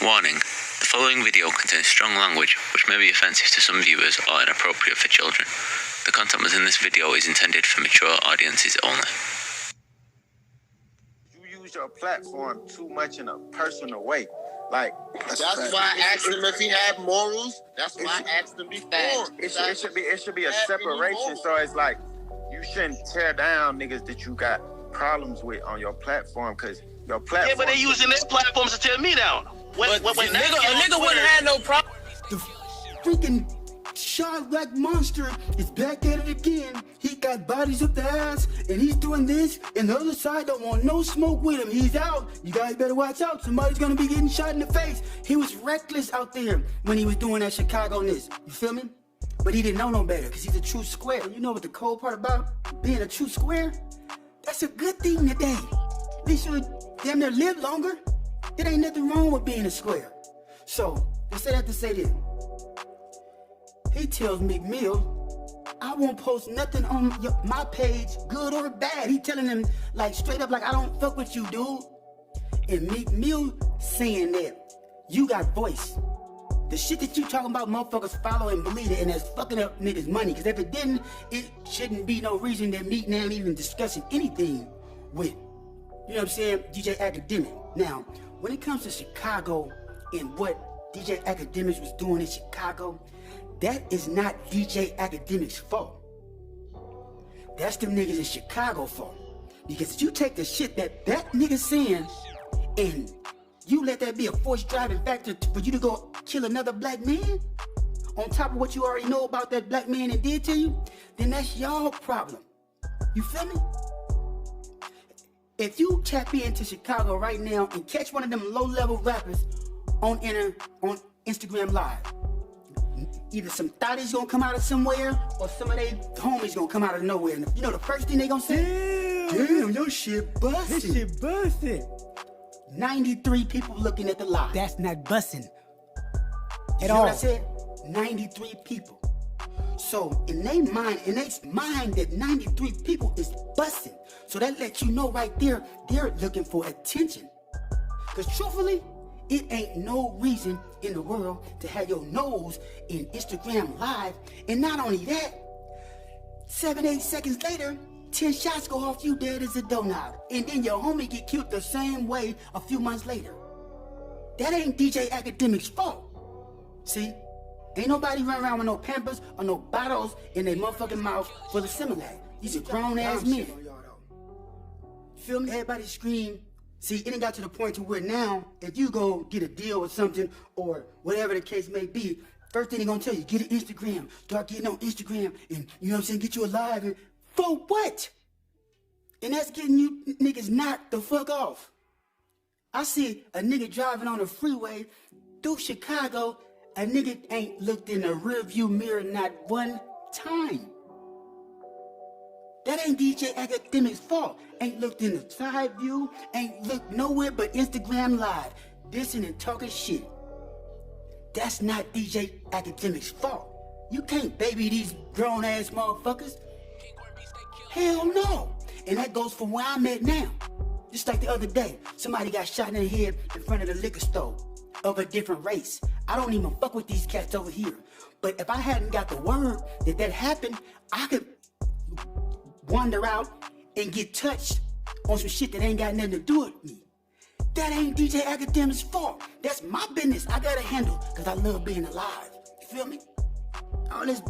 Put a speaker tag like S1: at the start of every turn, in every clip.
S1: Warning, the following video contains strong language which may be offensive to some viewers or inappropriate for children. The content within this video is intended for mature audiences only.
S2: You use your platform too much in a personal way. Like
S3: that's why I asked him if he had morals. That's why I asked him before.
S2: It should be a separation. So it's like you shouldn't tear down niggas that you got problems with on your platform, because your platform.
S3: Yeah, but they using their platforms to tear me down.
S4: A nigga wouldn't have no problem.
S5: The freaking shot black monster is back at it again. He got bodies up the ass, and he's doing this, and the other side don't want no smoke with him. He's out. You guys better watch out. Somebody's gonna be getting shot in the face. He was reckless out there when he was doing that Chicago-ness. You feel me? But he didn't know no better, because he's a true square. You know what the cold part about being a true square? That's a good thing today. At least you damn near live longer. There ain't nothing wrong with being a square. So, I said that to say this. He tells MEEK MILL, I won't post nothing on my page, good or bad. He telling him, like, straight up, like, I don't fuck with you, dude. And MEEK MILL saying that you got voice. The shit that you talking about, motherfuckers follow and believe it, and that's fucking up niggas' money. Because if it didn't, it shouldn't be no reason that MEEK now even discussing anything with, you know what I'm saying, DJ Academic. Now, when it comes to Chicago and what DJ Academics was doing in Chicago, that is not DJ Academics' fault. That's them niggas in Chicago fault. Because if you take the shit that nigga's saying and you let that be a forced driving factor for you to go kill another black man, on top of what you already know about that black man and did to you, then that's y'all problem. You feel me? If you tap into Chicago right now and catch one of them low-level rappers on Instagram Live, either some thotties gonna come out of somewhere or some of they homies gonna come out of nowhere. And you know the first thing they gonna say? Damn, your shit bustin'.
S6: This shit bustin'.
S5: 93 people looking at the live.
S6: That's not bussin'
S5: at all. What I said? 93 people. So in their mind that 93 people is busting. So that lets you know right there, they're looking for attention. Because truthfully, it ain't no reason in the world to have your nose in Instagram Live. And not only that, 7-8 seconds later, 10 shots go off, you dead as a donut. And then your homie get killed the same way a few months later. That ain't DJ Academic's fault. See? Ain't nobody run around with no Pampers or no bottles in their motherfucking mouth full of Similac. These are grown-ass men. Feel me? Everybody scream. See, it ain't got to the point to where now, if you go get a deal or something, or whatever the case may be, first thing they gonna tell you, get an Instagram. Start getting on Instagram, and you know what I'm saying, get you a live. And for what? And that's getting you niggas knocked the fuck off. I see a nigga driving on the freeway through Chicago. A nigga ain't looked in the rearview mirror not one time. That ain't DJ Academic's fault. Ain't looked in the side view, ain't looked nowhere but Instagram Live, dissing and talking shit. That's not DJ Academic's fault. You can't baby these grown-ass motherfuckers. Hell no. And that goes for where I'm at now. Just like the other day, somebody got shot in the head in front of the liquor store of a different race. I don't even fuck with these cats over here. But if I hadn't got the word that happened, I could wander out and get touched on some shit that ain't got nothing to do with me. That ain't DJ Academic's fault. That's my business. I gotta handle, because I love being alive. You feel me? All this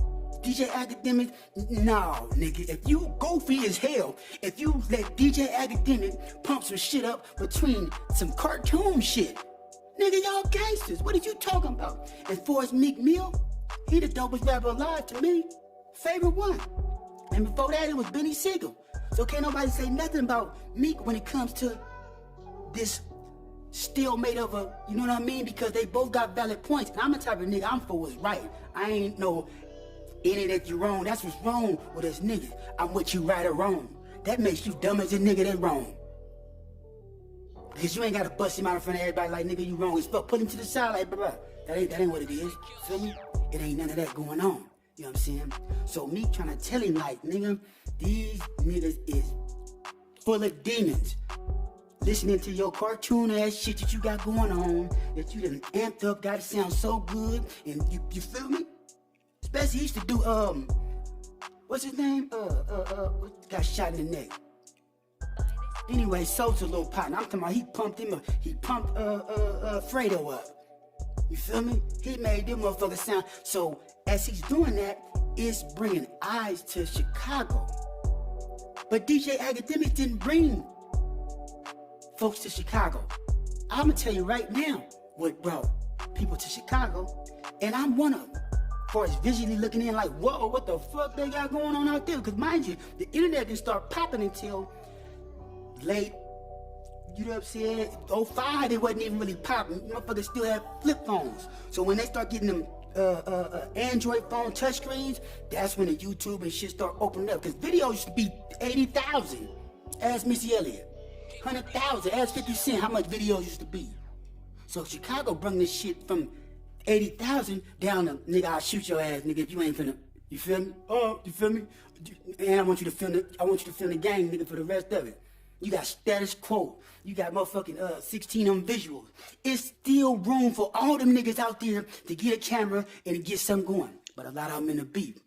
S5: DJ Academic, no, nigga. If you goofy as hell, if you let DJ Academic pump some shit up between some cartoon shit, nigga, y'all gangsters. What are you talking about? As far as MEEK MILL, he the dopest rapper alive to me. Favorite one. And before that, it was Benny Siegel. So can't nobody say nothing about Meek when it comes to this stalemate of a, you know what I mean? Because they both got valid points. And I'm the type of nigga, I'm for what's right. I ain't no any that you wrong. That's what's wrong with us niggas. I'm with you right or wrong. That makes you dumb as a nigga that's wrong. Because you ain't gotta bust him out in front of everybody like, nigga, you wrong as fuck. Put him to the side like, blah, blah. That ain't what it is. Feel me? It ain't none of that going on. You know what I'm saying? So me trying to tell him like, nigga, these niggas is full of demons. listening to your cartoon ass shit that you got going on, that you done amped up, got it sound so good, and you feel me? Especially he used to do, what's his name? Got shot in the neck. Anyway, Sosa little partner, I'm talking about he pumped Fredo up. You feel me? He made them motherfuckers sound, so as he's doing that, it's bringing eyes to Chicago. But DJ AKADEMIKS didn't bring folks to Chicago. I'm gonna tell you right now what brought people to Chicago, and I'm one of them. As far as visually looking in like, whoa, what the fuck they got going on out there? Because mind you, the internet didn't start popping until late, you know what I'm saying, 05, it wasn't even really popping. Motherfuckers still had flip phones. So when they start getting them Android phone touchscreens, that's when the YouTube and shit start opening up. Because videos used to be 80,000. Ask Missy Elliott. 100,000. Ask 50 Cent how much videos used to be. So Chicago brought this shit from 80,000 down to, nigga, I'll shoot your ass, nigga, if you ain't finna, you feel me? Oh, you feel me? And I want you to film the game, nigga, for the rest of it. You got status quo. You got motherfucking 16 of them visuals. It's still room for all them niggas out there to get a camera and to get something going. But a lot of them in the beef.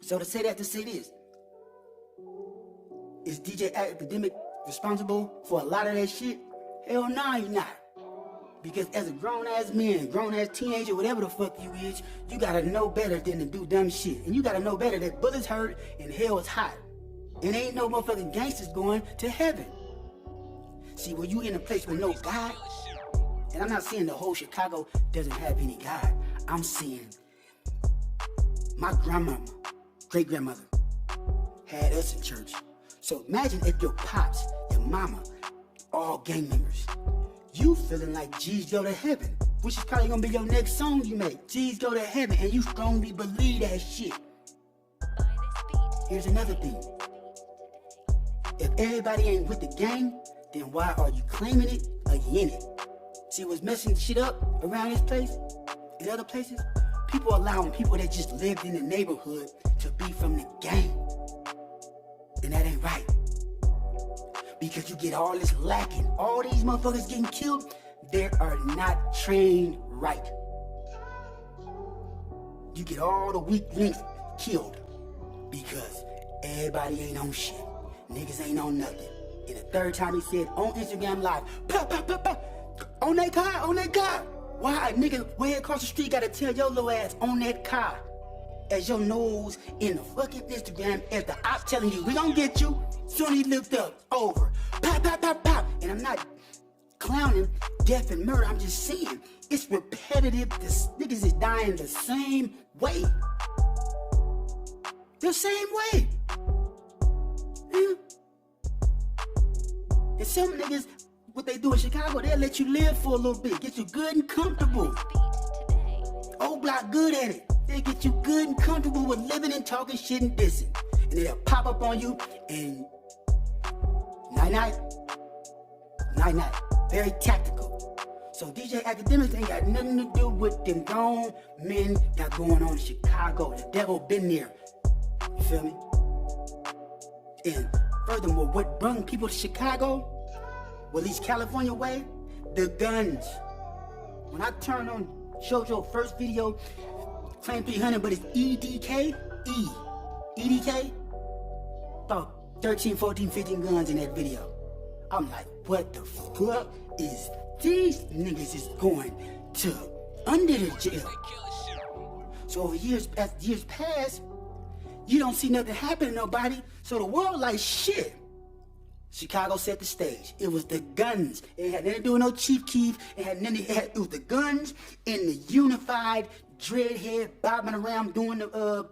S5: So to say that, to say this. Is DJ AKADEMIKS responsible for a lot of that shit? Hell no, he's not. Because as a grown-ass man, grown-ass teenager, whatever the fuck you is, you gotta know better than to do dumb shit. And you gotta know better that bullets hurt and hell is hot. And ain't no motherfucking gangsters going to heaven. See, when you in a place with no God, and I'm not saying the whole Chicago doesn't have any God. I'm saying my grandmama, great-grandmother, had us in church. So imagine if your pops, your mama, all gang members, you feeling like G's go to heaven, which is probably gonna be your next song you make. G's go to heaven, and you strongly believe that shit. Here's another thing. If everybody ain't with the gang, then why are you claiming it or you in it? See what's messing shit up around this place and other places? People allowing people that just lived in the neighborhood to be from the gang. And that ain't right. Because you get all this lacking. All these motherfuckers getting killed, they are not trained right. You get all the weak links killed because everybody ain't on shit. Niggas ain't on nothing. And the third time he said on Instagram Live, pop, pop, pop, pop, on that car. Why a nigga way across the street gotta tell your little ass on that car as your nose in the fucking Instagram as the op telling you, we gonna get you. Soon he looked up, over, pop, pop, pop, pop. And I'm not clowning death and murder, I'm just saying it's repetitive. This niggas is dying the same way. The same way. Yeah. And some niggas, what they do in Chicago, they'll let you live for a little bit, get you good and comfortable. Old block good at it. They get you good and comfortable with living and talking shit and dissing. And they'll pop up on you and night-night. Very tactical. So DJ AKADEMIKS ain't got nothing to do with them grown men got going on in Chicago. The devil been there. You feel me? And furthermore, what brought people to Chicago, well, at least California way, the guns. When I turned on, showed your first video, claim 300, but it's EDK, EDK, about 13, 14, 15 guns in that video. I'm like, what the fuck is these niggas is going to under the jail? So over years, as years pass, you don't see nothing happen to nobody, so the world like shit. Chicago set the stage. It was the guns. It had nothing to do with no Chief Keef. It was the guns and the unified dreadhead bobbing around doing the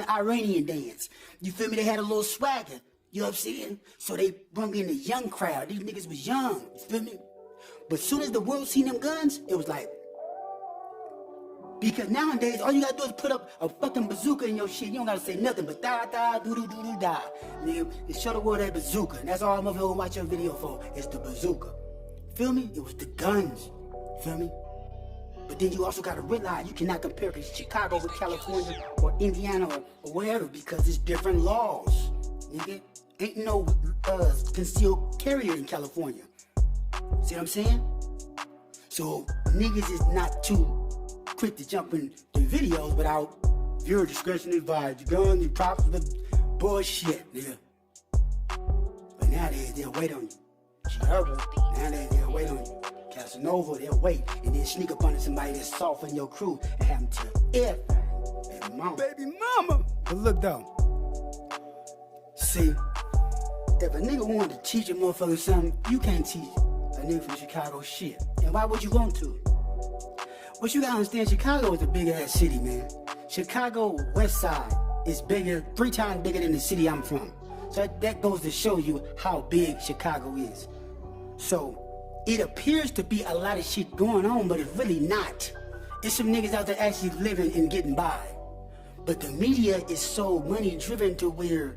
S5: Iranian dance. You feel me? They had a little swagger. You know what I'm saying? So they brought in the young crowd. These niggas was young. You feel me? But as soon as the world seen them guns, it was like, because nowadays, all you gotta do is put up a fucking bazooka in your shit. You don't gotta say nothing but da, doo-doo-doo-doo-da. Nigga, and show the world that bazooka. And that's all I'm gonna watch your video for. It's the bazooka. Feel me? It was the guns. Feel me? But then you also gotta realize you cannot compare Chicago with California or Indiana or wherever because it's different laws. Nigga, ain't no concealed carrier in California. See what I'm saying? So niggas is not too quick to jump in the videos without viewer discretion advised. You go on your props with bullshit, nigga. But nowadays they'll wait on you. G-Herbo, nowadays they'll wait on you. Casanova, they'll wait and then sneak up on somebody that's soft in your crew and have them tell everything. Baby mama. Baby mama. But look though. See, if a nigga wanted to teach a motherfucker something, you can't teach a nigga from Chicago shit. And why would you want to? What you gotta understand, Chicago is a big ass city, man. Chicago West Side is bigger, 3 times bigger than the city I'm from. So that goes to show you how big Chicago is. So it appears to be a lot of shit going on, but it's really not. It's some niggas out there actually living and getting by. But the media is so money driven to where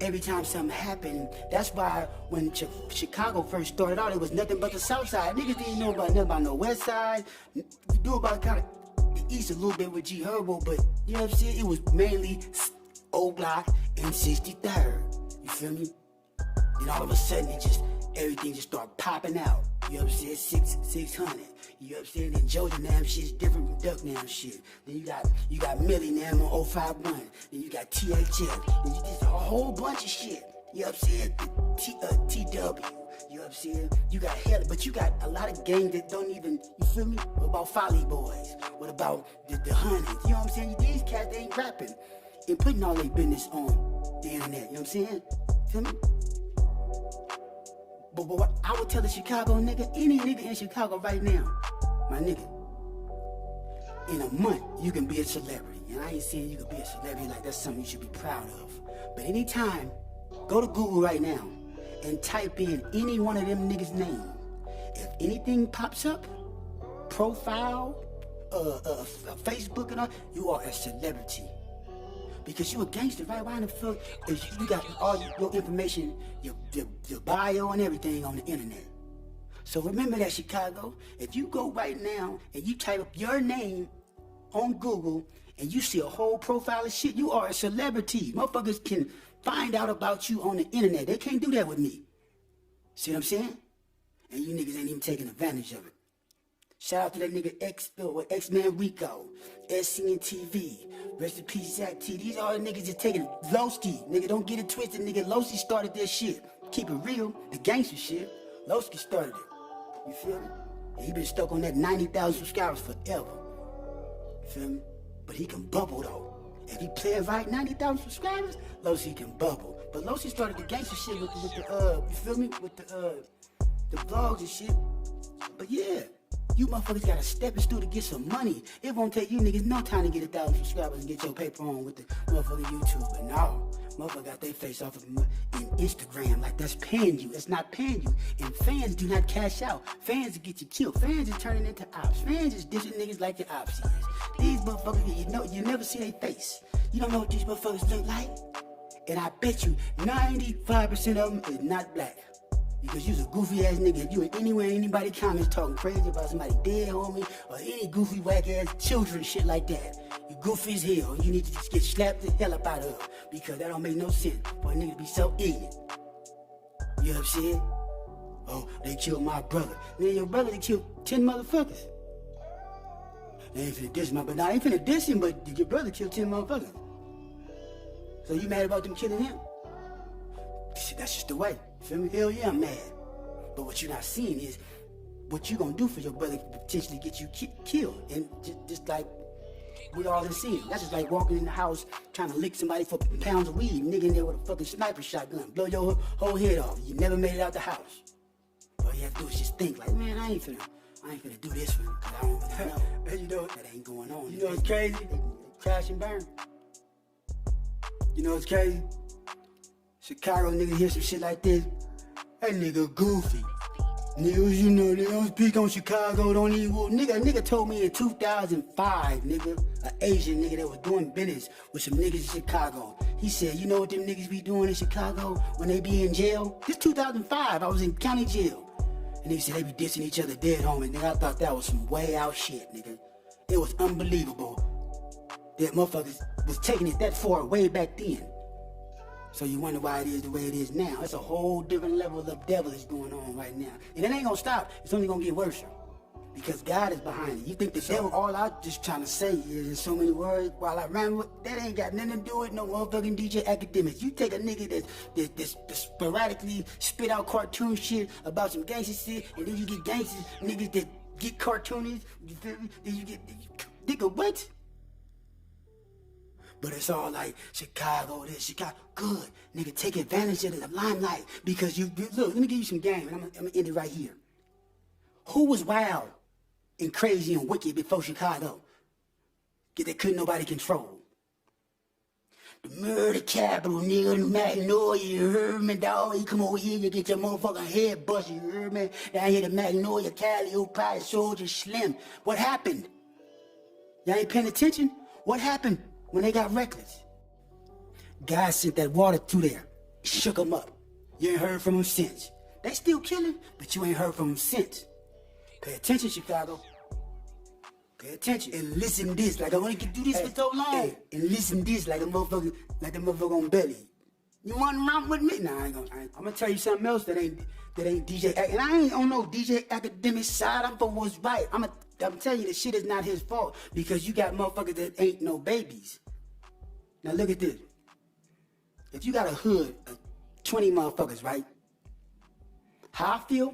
S5: every time something happened, that's why when Chicago first started out, it was nothing but the South Side. Niggas didn't know about nothing about no West Side. You knew about kind of the East a little bit with G-Herbo, but you know what I'm saying? It was mainly Old Block and 63rd. You feel me? Then all of a sudden, everything just started popping out. You know what I'm saying? 600. You know what I'm saying? Then Georgia Nam shit's different from Duck Nam shit. Then you got Millie Nam on 051. Then you got THF. Then you did a whole bunch of shit. You know what I'm saying? TW. You know what I'm saying? You got hell, but you got a lot of gangs that don't even, you feel me? What about Folly Boys? What about the Honeys? You know what I'm saying? These cats, they ain't rapping and putting all their business on the internet. You know what I'm saying? Feel me? But what I would tell a Chicago nigga, any nigga in Chicago right now, my nigga, in a month, you can be a celebrity. And I ain't saying you can be a celebrity like that's something you should be proud of. But anytime, go to Google right now and type in any one of them niggas' name. If anything pops up, profile, Facebook and all, you are a celebrity. Because you a gangster, right? Why in the fuck is you got all your information, your bio and everything on the internet. So remember that, Chicago. If you go right now and you type up your name on Google and you see a whole profile of shit, you are a celebrity. Motherfuckers can find out about you on the internet. They can't do that with me. See what I'm saying? And you niggas ain't even taking advantage of it. Shout out to that nigga X-Man Rico, SCNTV, rest in peace Zach T. These are the niggas that taking Lowski. Nigga, don't get it twisted, nigga. Lowski started this shit. Keep it real, the gangster shit. Lowski started it. You feel me? And he been stuck on that 90,000 subscribers forever. You feel me? But he can bubble though. If he play it right, 90,000 subscribers, Lowski can bubble. But Lowski started the gangster shit with the you feel me? With the vlogs and shit. But yeah. You motherfuckers gotta step in stool to get some money. It won't take you niggas no time to get 1,000 subscribers and get your paper on with the motherfucking YouTube. But no, motherfucker got their face off of in Instagram like that's paying you. It's not paying you. And fans do not cash out. Fans get you killed. Fans is turning into ops. Fans is dishing niggas like the ops is. These motherfuckers, you never see their face. You don't know what these motherfuckers look like. And I bet you 95% of them is not black. Because you's a goofy ass nigga. If you anywhere anybody comments talking crazy about somebody dead, homie, or any goofy whack ass children shit like that, you goofy as hell. You need to just get slapped the hell up out of. Because that don't make no sense for a nigga to be so ignorant. You know what I'm saying? Oh, they killed my brother. Man, your brother, they killed 10 motherfuckers. They ain't finna diss but I ain't finna diss him, but your brother killed 10 motherfuckers. So you mad about them killing him? That's just the way. Feel me? Hell yeah, I'm mad. But what you're not seeing is what you gonna do for your brother to potentially get you killed. And just like we all have seen. That's just like walking in the house trying to lick somebody for pounds of weed. Nigga in there with a fucking sniper shotgun. Blow your whole head off. You never made it out the house. All you have to do is just think like, man, I ain't finna do this for him. Cause I don't really know. You know that ain't going on. You know what's crazy? They crash and burn. You know what's crazy? Chicago nigga hear some shit like this. That nigga goofy. Niggas, you know, they don't speak on Chicago, don't even. Well, nigga told me in 2005, nigga, an Asian nigga that was doing business with some niggas in Chicago. He said, you know what them niggas be doing in Chicago when they be in jail? This 2005, I was in county jail. And he said they be dissing each other dead, homie. Nigga, I thought that was some way out shit, nigga. It was unbelievable that motherfuckers was taking it that far way back then. So you wonder why it is the way it is now. It's a whole different level of devilish going on right now. And it ain't gonna stop. It's only gonna get worse. Because God is behind it. You think the devil, all I'm just trying to say is in so many words while I ramble, that ain't got nothing to do with no motherfucking DJ Academics. You take a nigga that sporadically spit out cartoon shit about some gangster shit, and then you get gangsters, niggas that get cartoonies, you feel me? Then you get, nigga, what? But it's all like Chicago, this, Chicago. Good. Nigga, take advantage of the limelight. Because you look, let me give you some game, and I'm gonna end it right here. Who was wild and crazy and wicked before Chicago that couldn't nobody control? The murder capital, nigga, the Magnolia, you heard me, dog? You come over here, you get your motherfucking head busted, you heard me? Down here, the Magnolia, Cali, Pie, Soldier, Slim. What happened? Y'all ain't paying attention? What happened when they got reckless? God sent that water through there. It shook them up. You ain't heard from them since. They still killing, but you ain't heard from them since. Pay attention, Chicago. Pay attention and listen to this. Like I want to do this for so long. Hey, and listen to this like a motherfucker on belly. You want to run with me? Nah, I'm gonna tell you something else that ain't DJ. And I ain't on no DJ Academic side. I'm for what's right. I'm telling you, the shit is not his fault because you got motherfuckers that ain't no babies. Now look at this. If you got a hood of 20 motherfuckers, right? How I feel,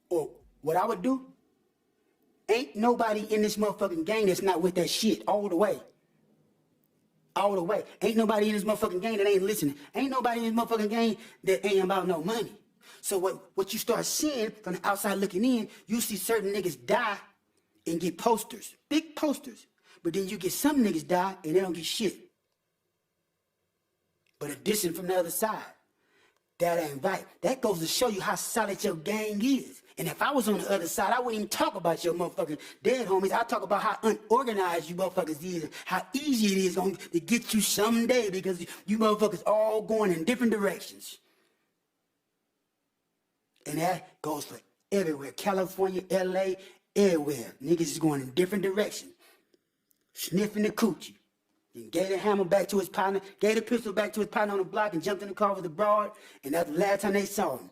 S5: or what I would do, ain't nobody in this motherfucking gang that's not with that shit all the way. All the way. Ain't nobody in this motherfucking gang that ain't listening. Ain't nobody in this motherfucking gang that ain't about no money. So what you start seeing from the outside looking in, you see certain niggas die and get posters, big posters. But then you get some niggas die and they don't get shit. But a dissing from the other side. That ain't right. That goes to show you how solid your gang is. And if I was on the other side, I wouldn't even talk about your motherfucking dead homies. I'd talk about how unorganized you motherfuckers is, how easy it is to get you someday because you motherfuckers all going in different directions. And that goes for everywhere. California, LA, everywhere. Niggas is going in different directions. Sniffing the coochie. Then gave the hammer back to his partner, gave the pistol back to his partner on the block and jumped in the car with the broad, and that's the last time they saw him.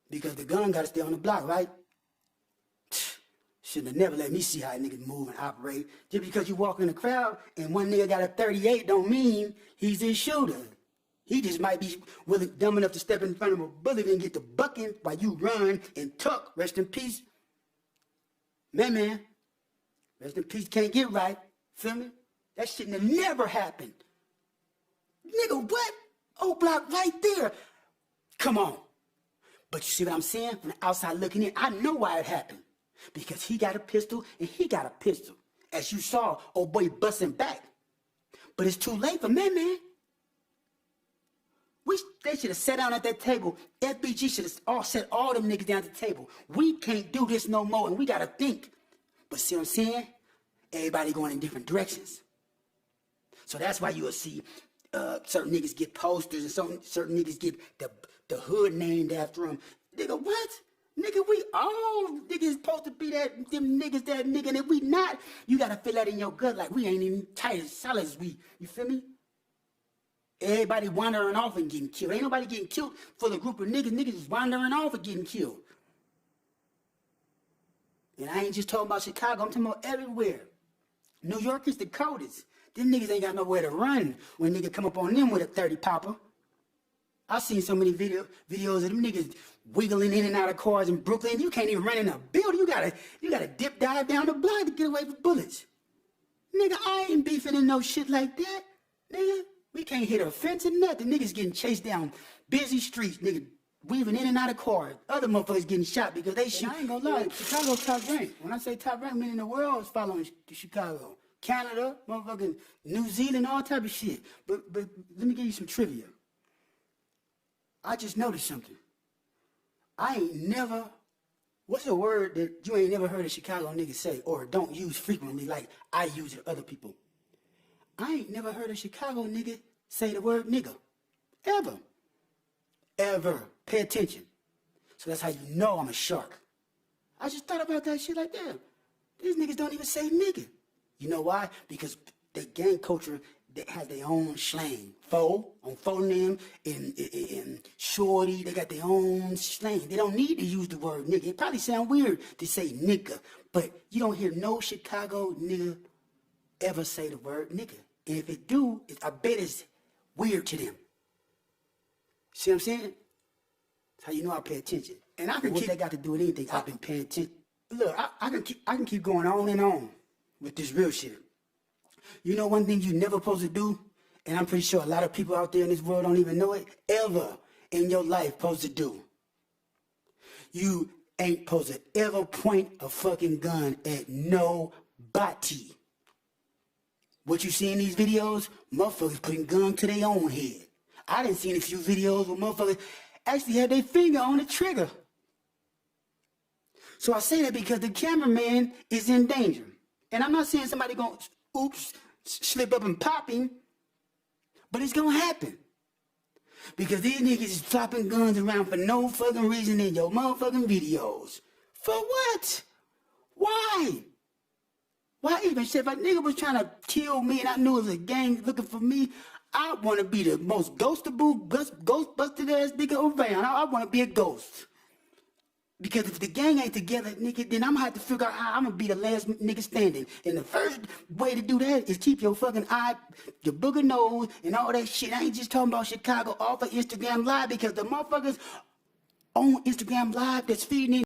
S5: Because the gun got to stay on the block, right? Shouldn't have never let me see how niggas move and operate. Just because you walk in the crowd and one nigga got a 38 don't mean he's a shooter. He just might be dumb enough to step in front of a bullet and get the bucking while you run and tuck. Rest in peace. Man. Rest in peace, can't get right. Feel me? That shit never happened. Nigga, what? Old block right there. Come on. But you see what I'm saying? From the outside looking in, I know why it happened. Because he got a pistol and he got a pistol. As you saw, old boy busting back. But it's too late for man. They should have sat down at that table. FBG should have set all them niggas down at the table. We can't do this no more and we got to think. But see what I'm saying? Everybody going in different directions. So that's why you'll see certain niggas get posters and certain niggas get the hood named after them. Nigga, what? Nigga, we all niggas supposed to be them niggas that nigga, and if we not, you gotta feel that in your gut like we ain't even tight as solid as we. You feel me? Everybody wandering off and getting killed. Ain't nobody getting killed for the group of niggas. Niggas is wandering off and getting killed. And I ain't just talking about Chicago. I'm talking about everywhere. New York is the coldest. Them niggas ain't got nowhere to run when nigga come up on them with a 30 popper. I've seen so many videos of them niggas wiggling in and out of cars in Brooklyn. You can't even run in a building. You gotta dive down the block to get away from bullets. Nigga, I ain't beefing in no shit like that. Nigga, we can't hit a fence or nothing. Niggas getting chased down busy streets. Nigga weaving in and out of cars. Other motherfuckers getting shot because they shoot. I ain't gonna lie, Chicago top rank. When I say top rank, meaning the world is following Chicago. Canada, motherfucking New Zealand, all type of shit. But let me give you some trivia. I just noticed something. I ain't never, what's a word that you ain't never heard a Chicago nigga say or don't use frequently like I use it other people? I ain't never heard a Chicago nigga say the word nigga. Ever. Ever. Pay attention. So that's how you know I'm a shark. I just thought about that shit like that. These niggas don't even say nigga. You know why? Because the gang culture that have their own slang. On them and shorty, they got their own slang. They don't need to use the word nigga. It probably sound weird to say nigga, but you don't hear no Chicago nigga ever say the word nigga. And if it do, I bet it's weird to them. See what I'm saying? That's how you know I pay attention. And I can keep that got to do with anything. I've been paying attention. Look, I can keep going on and on with this real shit. You know one thing you never supposed to do, and I'm pretty sure a lot of people out there in this world don't even know it, ever in your life supposed to do. You ain't supposed to ever point a fucking gun at nobody. What you see in these videos, motherfuckers putting guns to their own head. I done seen a few videos where motherfuckers actually had their finger on the trigger. So I say that because the cameraman is in danger. And I'm not saying somebody gonna, slip up and pop him, but it's gonna happen. Because these niggas is flopping guns around for no fucking reason in your motherfucking videos. For what? Why? Why even shit? If a nigga was trying to kill me and I knew it was a gang looking for me, I want to be the most ghostable, ghostbusted ass nigga around. I want to be a ghost. Because if the gang ain't together, nigga, then I'm going to have to figure out how I'm going to be the last nigga standing. And the first way to do that is keep your fucking eye, your booger nose, and all that shit. I ain't just talking about Chicago off of Instagram Live, because the motherfuckers on Instagram Live that's feeding in